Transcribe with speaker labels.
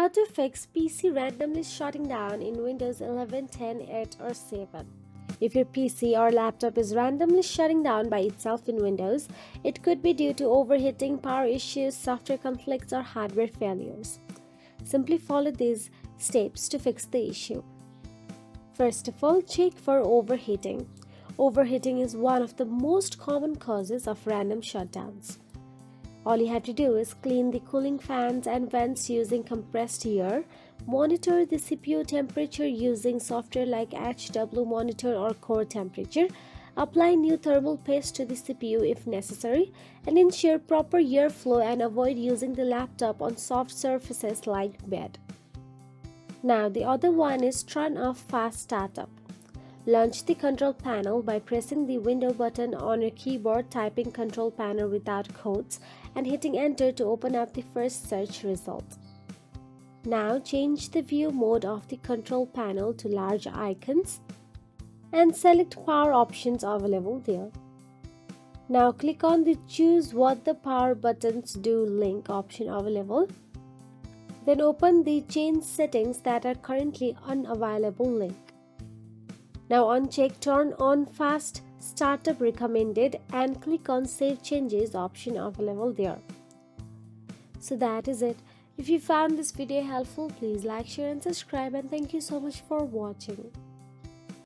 Speaker 1: How to fix PC randomly shutting down in Windows 11, 10, 8 or 7. If your PC or laptop is randomly shutting down by itself in Windows, it could be due to overheating, power issues, software conflicts or hardware failures. Simply follow these steps to fix the issue. First of all, check for overheating. Overheating is one of the most common causes of random shutdowns. All you have to do is clean the cooling fans and vents using compressed air, monitor the CPU temperature using software like HW Monitor or Core Temperature, apply new thermal paste to the CPU if necessary, and ensure proper airflow and avoid using the laptop on soft surfaces like bed. Now the other one is turn off fast startup. Launch the control panel by pressing the window button on your keyboard, typing control panel without quotes, and hitting enter to open up the first search result. Now change the view mode of the control panel to large icons and select power options available there. Now click on the choose what the power buttons do link option available. Then open the change settings that are currently unavailable link. Now uncheck turn on fast startup recommended and click on save changes option available there. So that is it. If you found this video helpful, please like, share and subscribe, and thank you so much for watching.